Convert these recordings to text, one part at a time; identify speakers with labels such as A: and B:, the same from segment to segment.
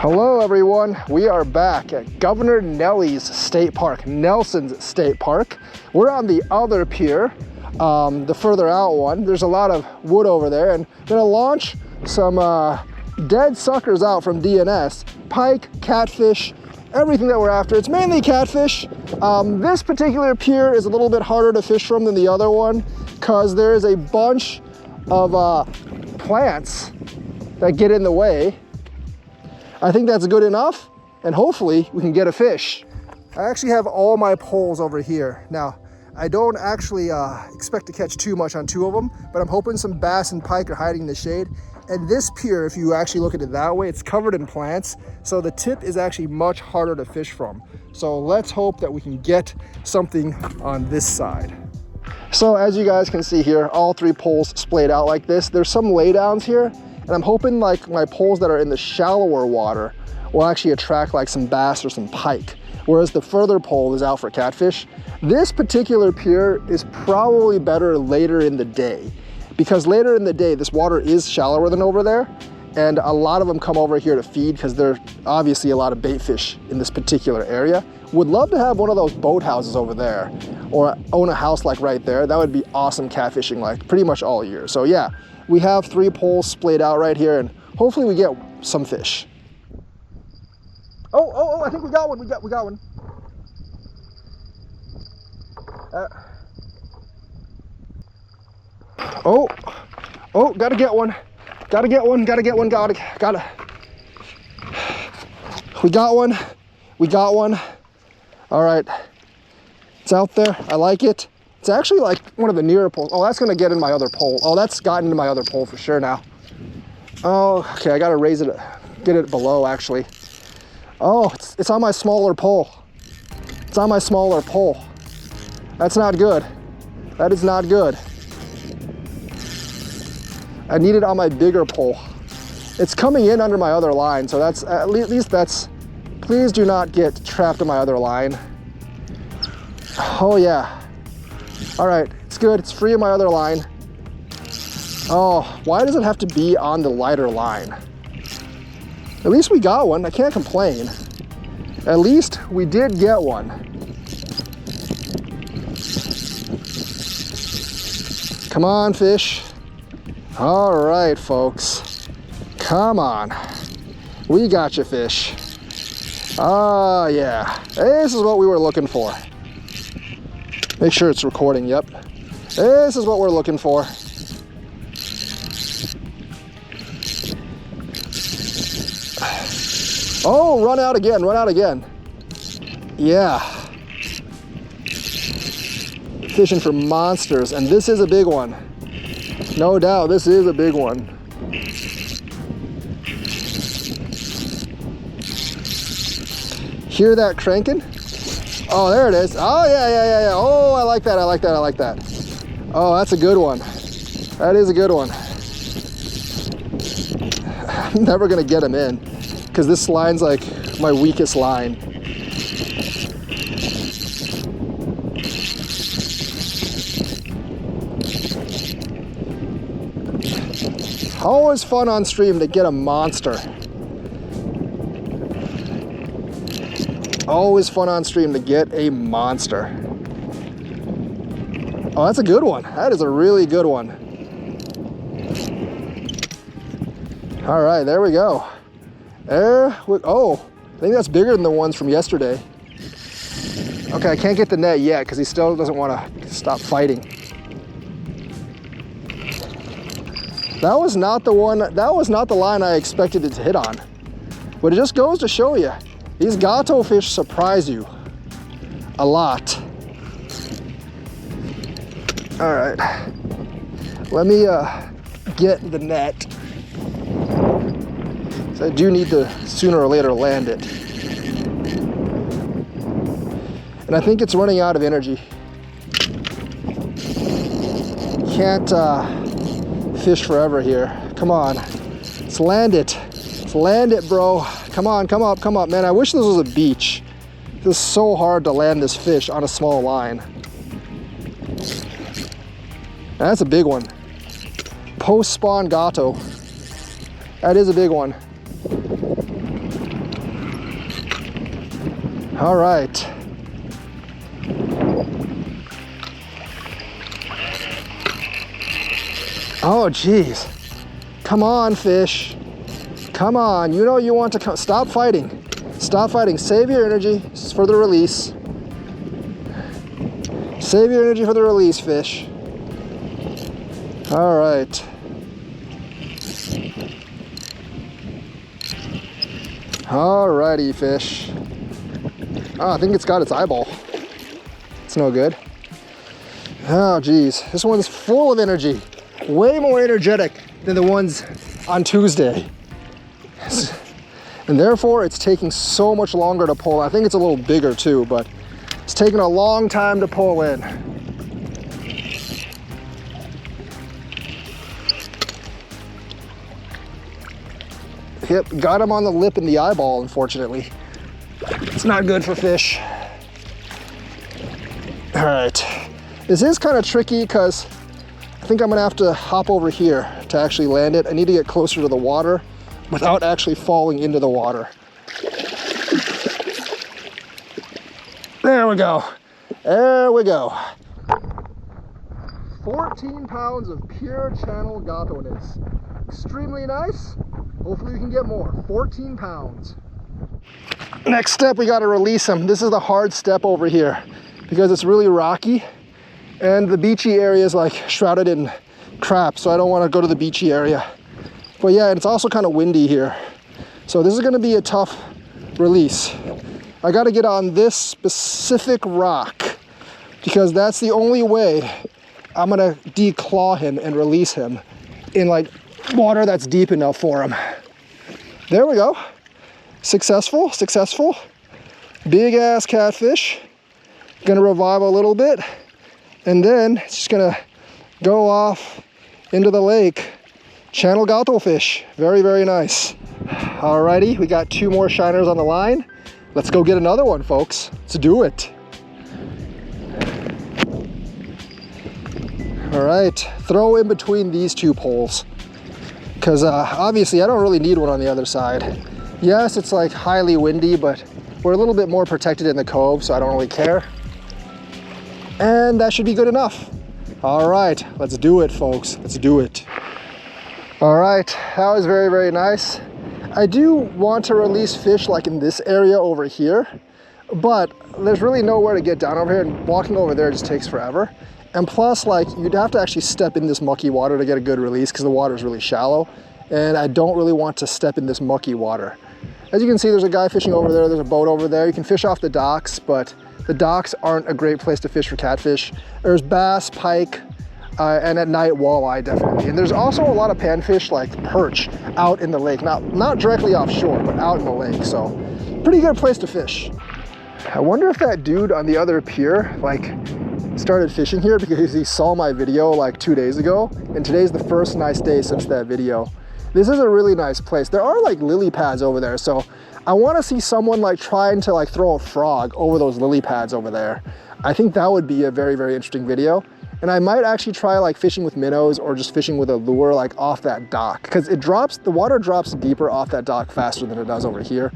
A: Hello everyone, we are back at Governor Nelly's State Park, Nelson's State Park. We're on the other pier, the further out one. There's a lot of wood over there, and I'm gonna launch some dead suckers out from DNS. Pike, catfish, everything that we're after. It's mainly catfish. This particular pier is a little bit harder to fish from than the other one because there is a bunch of plants that get in the way. I think that's good enough, and hopefully we can get a fish. I actually have all my poles over here. Now, I don't actually expect to catch too much on two of them, but I'm hoping some bass and pike are hiding in the shade. And this pier, if you actually look at it that way, it's covered in plants, so the tip is actually much harder to fish from. So let's hope that we can get something on this side. So as you guys can see here, all three poles splayed out like this. There's some laydowns here, and I'm hoping like my poles that are in the shallower water will actually attract like some bass or some pike, whereas the further pole is out for catfish. This particular pier is probably better later in the day, because later in the day, this water is shallower than over there, and a lot of them come over here to feed because there are obviously a lot of bait fish in this particular area. Would love to have one of those boat houses over there, or own a house like right there. That would be awesome catfishing like pretty much all year. So yeah, we have three poles splayed out right here, and hopefully we get some fish. Oh, I think we got one, we got one. Oh, gotta get one. We got one. All right, it's out there, I like it. It's actually like one of the nearer poles. Oh, that's gonna get in my other pole. Oh, that's gotten into my other pole for sure now. Oh, okay, I gotta raise it, get it below actually. Oh, it's on my smaller pole. It's on my smaller pole. That's not good. That is not good. I need it on my bigger pole. It's coming in under my other line, so that's, at least that's, please do not get trapped in my other line. Oh yeah. All right, it's good, it's free of my other line. Oh, why does it have to be on the lighter line? At least we got one, I can't complain. At least we did get one. Come on, fish. All right, folks, come on. We got you, fish. Oh yeah, this is what we were looking for. Make sure it's recording, yep. This is what we're looking for. Oh, run out again. Yeah. Fishing for monsters, and this is a big one. No doubt, this is a big one. Hear that cranking? Oh, there it is. Oh, yeah. Oh, I like that. Oh, that's a good one. That is a good one. I'm never gonna get him in because this line's like my weakest line. Always fun on stream to get a monster. Always fun on stream to get a monster. Oh, that's a good one. That is a really good one. All right, there we go. Oh, I think that's bigger than the ones from yesterday. Okay, I can't get the net yet because he still doesn't want to stop fighting. That was not the one, that was not the line I expected it to hit on. But it just goes to show you, these gato fish surprise you a lot. All right, let me get the net. So I do need to sooner or later land it. And I think it's running out of energy. Can't fish forever here. Come on, let's land it. Let's land it, bro. Come on, come up. Man, I wish this was a beach. This is so hard to land this fish on a small line. That's a big one. Post-spawn gato. That is a big one. All right. Oh, geez. Come on, fish. Come on. You know you want to come. Stop fighting. Stop fighting. Save your energy for the release. Save your energy for the release, fish. All right. Alrighty, fish. Oh, I think it's got its eyeball. It's no good. Oh, geez. This one's full of energy. Way more energetic than the ones on Tuesday. And therefore, it's taking so much longer to pull. I think it's a little bigger too, but it's taking a long time to pull in. Yep, got him on the lip and the eyeball, unfortunately. It's not good for fish. All right. This is kind of tricky because I think I'm gonna have to hop over here to actually land it. I need to get closer to the water without actually falling into the water. There we go. There we go. 14 pounds of pure channel gato-ness. Extremely nice. Hopefully we can get more. 14 pounds. Next step, we gotta release them. This is the hard step over here because it's really rocky and the beachy area is like shrouded in crap, so I don't wanna go to the beachy area. But yeah, it's also kind of windy here. So this is gonna be a tough release. I gotta get on this specific rock because that's the only way I'm gonna declaw him and release him in like water that's deep enough for him. There we go. Successful, successful. Big ass catfish. Gonna revive a little bit and then it's just gonna go off into the lake. Channel gato fish. Very, very nice. Alrighty, we got 2 more shiners on the line. Let's go get another one, folks. Let's do it. All right, throw in between these 2 poles because obviously I don't really need one on the other side. Yes, it's like highly windy, but we're a little bit more protected in the cove, so I don't really care. And that should be good enough. All right, let's do it, folks. Let's do it. All right, that was very, very nice. I do want to release fish like in this area over here, but there's really nowhere to get down over here, and walking over there just takes forever. And plus, like, you'd have to actually step in this mucky water to get a good release because the water is really shallow, and I don't really want to step in this mucky water. As you can see, there's a guy fishing over there, there's a boat over there. You can fish off the docks, but the docks aren't a great place to fish for catfish. There's bass, pike, and at night walleye definitely. And there's also a lot of panfish like perch out in the lake, not directly offshore, but out in the lake. So pretty good place to fish. I wonder if that dude on the other pier like started fishing here because he saw my video like 2 days ago, and today's the first nice day since that video. This is a really nice place. There are like lily pads over there, so I want to see someone like trying to like throw a frog over those lily pads over there. I think that would be a very, very interesting video. And I might actually try like fishing with minnows or just fishing with a lure like off that dock, because the water drops deeper off that dock faster than it does over here.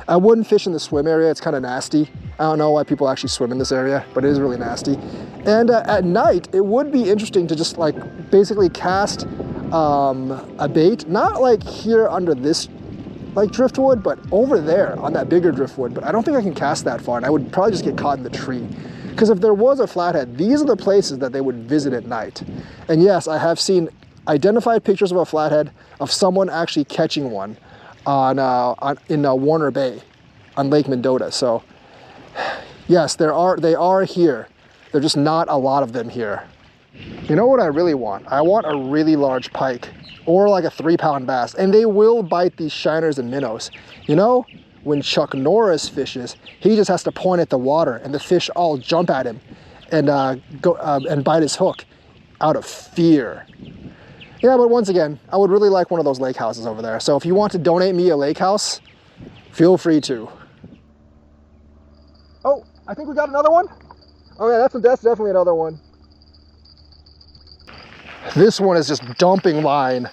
A: I wouldn't fish in the swim area, it's kind of nasty. I don't know why people actually swim in this area, but it is really nasty. And at night, it would be interesting to just like basically cast a bait, not like here under this like driftwood, but over there on that bigger driftwood. But I don't think I can cast that far, and I would probably just get caught in the tree. Because if there was a flathead, these are the places that they would visit at night. And yes, I have seen identified pictures of a flathead of someone actually catching one in Warner Bay on Lake Mendota. So yes, they are here. There're just not a lot of them here. You know what I really want? I want a really large pike or like a 3-pound bass, and they will bite these shiners and minnows. You know, when Chuck Norris fishes, he just has to point at the water and the fish all jump at him and and bite his hook out of fear. Yeah, but once again, I would really like one of those lake houses over there. So if you want to donate me a lake house, feel free to. Oh, I think we got another one. Oh yeah, that's definitely another one. This one is just dumping line.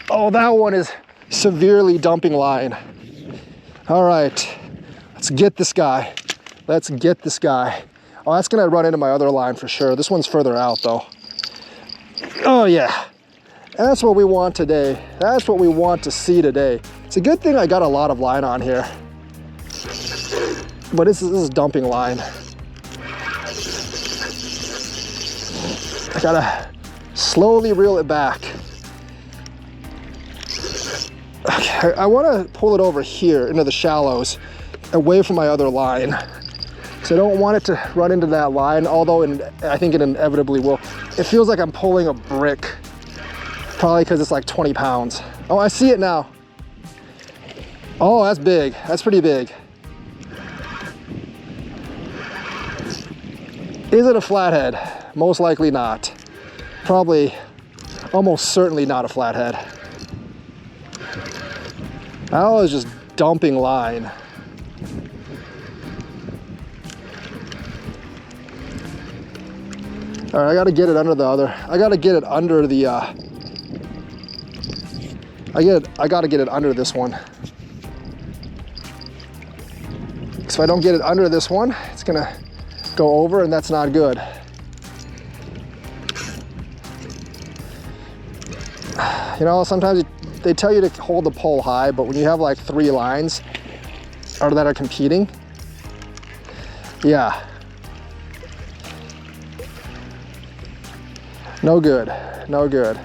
A: Oh, that one is severely dumping line. All right, Let's get this guy. Let's get this guy. Oh, that's gonna run into my other line for sure. This one's further out though. Oh yeah, that's what we want today. That's what we want to see today. It's a good thing I got a lot of line on here. But this is dumping line. I gotta slowly reel it back. Okay, I wanna pull it over here into the shallows, away from my other line. So I don't want it to run into that line, although I think it inevitably will. It feels like I'm pulling a brick, probably because it's like 20 pounds. Oh, I see it now. Oh, that's big. That's pretty big. Is it a flathead? Most likely not. Probably, almost certainly not a flathead. That was just dumping line. All right, I gotta get it under the other. I gotta get it under the. I gotta get it under this one. So if I don't get it under this one, it's gonna go over, and that's not good. You know, sometimes they tell you to hold the pole high, but when you have like 3 lines that are competing, yeah. No good, no good.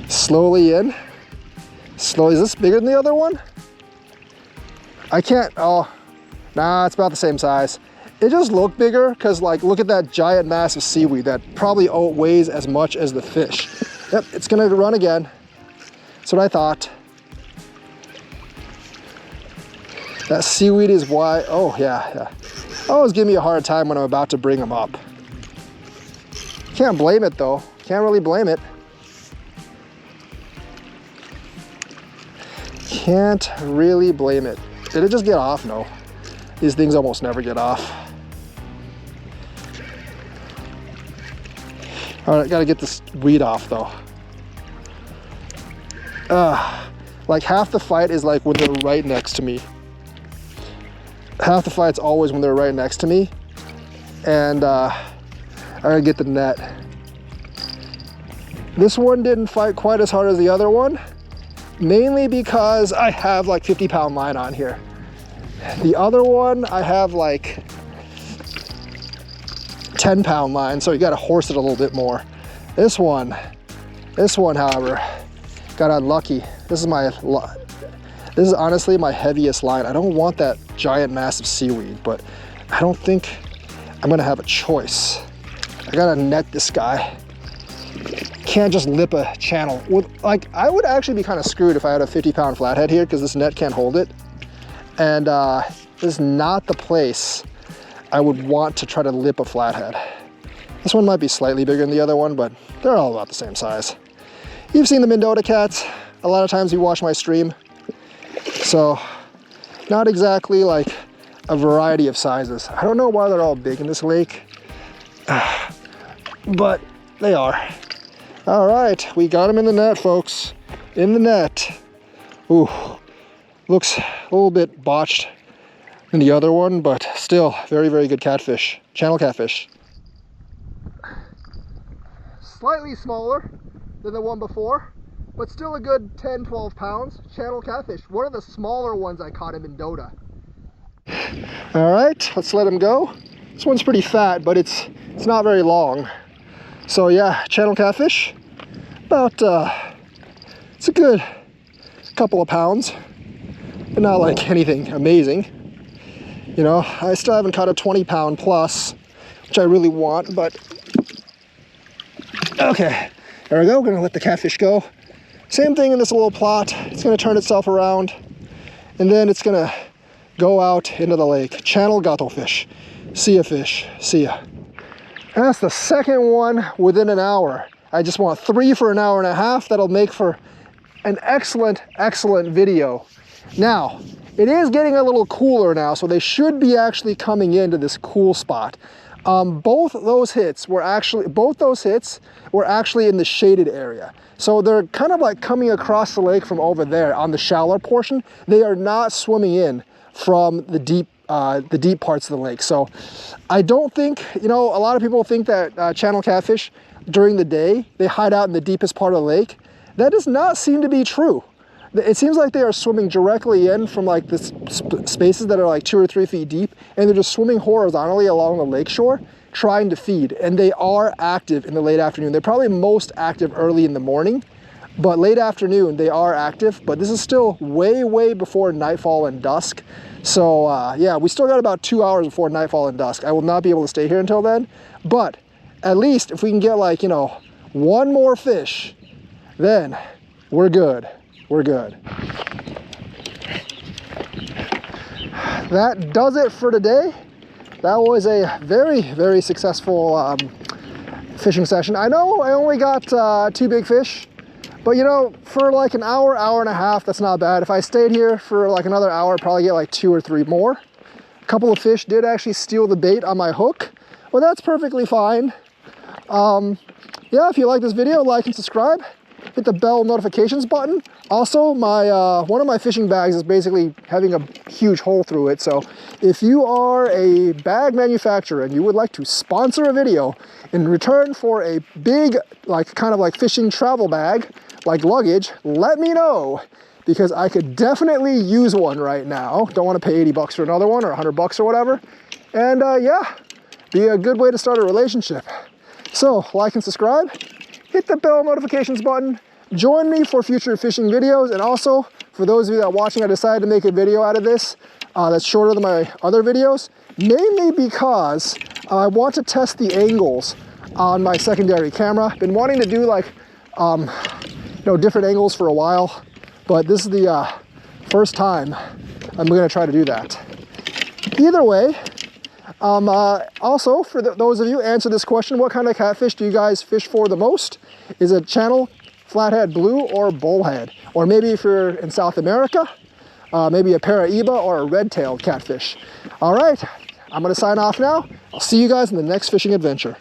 A: Slowly in, slowly. Is this bigger than the other one? I can't, oh, nah, it's about the same size. It just looked bigger because like, look at that giant mass of seaweed that probably weighs as much as the fish. Yep, it's gonna run again. That's what I thought. That seaweed is why, oh yeah, yeah. Always give me a hard time when I'm about to bring them up. Can't blame it though. Can't really blame it. Can't really blame it. Did it just get off? No. These things almost never get off. All right, gotta get this weed off though. Like half the fight is like when they're right next to me. Half the fight's always when they're right next to me. And I gotta get the net. This one didn't fight quite as hard as the other one, mainly because I have like 50-pound line on here. The other one, I have like 10-pound line, so you gotta horse it a little bit more. This one, however, got unlucky. This is honestly my heaviest line. I don't want that giant massive seaweed, but I don't think I'm gonna have a choice. I gotta net this guy. Can't just lip a channel. Like, I would actually be kind of screwed if I had a 50-pound flathead here because this net can't hold it. And this is not the place I would want to try to lip a flathead. This one might be slightly bigger than the other one, but they're all about the same size. You've seen the Mendota cats. A lot of times you watch my stream. So, not exactly like a variety of sizes. I don't know why they're all big in this lake, but they are. All right, we got them in the net, folks. In the net. Ooh, looks a little bit botched than the other one, but still very, very good catfish. Channel catfish. Slightly smaller than the one before, but still a good 10, 12 pounds. Channel catfish. One of the smaller ones I caught in Mendota. All right, let's let him go. This one's pretty fat, but it's not very long. So yeah, channel catfish, about, it's a good couple of pounds, but not like anything amazing. You know, I still haven't caught a 20-pound plus, which I really want, but okay, there we go. We're gonna let the catfish go. Same thing in this little plot. It's gonna turn itself around, and then it's gonna go out into the lake. Channel gato fish. See ya, fish. See ya. And that's the second one within an hour. I just want 3 for an hour and a half. That'll make for an excellent, excellent video. Now, it is getting a little cooler now, so they should be actually coming into this cool spot. Both those hits were actually in the shaded area. So they're kind of like coming across the lake from over there on the shallower portion. They are not swimming in from the deep parts of the lake. So I don't think, you know, a lot of people think that channel catfish during the day, they hide out in the deepest part of the lake. That does not seem to be true. It seems like they are swimming directly in from like the spaces that are like 2 or 3 feet deep, and they're just swimming horizontally along the lakeshore trying to feed. And they are active in the late afternoon. They're probably most active early in the morning, but late afternoon they are active. But this is still way before nightfall and dusk. So yeah, we still got about 2 hours before nightfall and dusk. I will not be able to stay here until then, but at least if we can get like, you know, one more fish, then we're good. We're good. That does it for today. That was a very successful fishing session. I know I only got 2 big fish, but you know, for like an hour and a half, that's not bad. If I stayed here for like another hour, I'd probably get like 2 or 3 more. A couple of fish did actually steal the bait on my hook. Well, that's perfectly fine. Yeah, if you like this video, like and subscribe. Hit the bell notifications button. Also, my one of my fishing bags is basically having a huge hole through it. So if you are a bag manufacturer and you would like to sponsor a video in return for a big, like kind of like fishing travel bag, like luggage, let me know, because I could definitely use one right now. Don't want to pay 80 bucks for another one or 100 bucks or whatever. And yeah, be a good way to start a relationship. So like and subscribe. Hit the bell notifications button, join me for future fishing videos, and also for those of you that are watching, I decided to make a video out of this that's shorter than my other videos, mainly because I want to test the angles on my secondary camera. Been wanting to do like you know, different angles for a while, but this is the first time I'm going to try to do that. Either way, also, for those of you, answer this question: what kind of catfish do you guys fish for the most? Is it channel, flathead blue, or bullhead? Or maybe if you're in South America, maybe a Paraiba or a red-tailed catfish. All right, I'm going to sign off now. I'll see you guys in the next fishing adventure.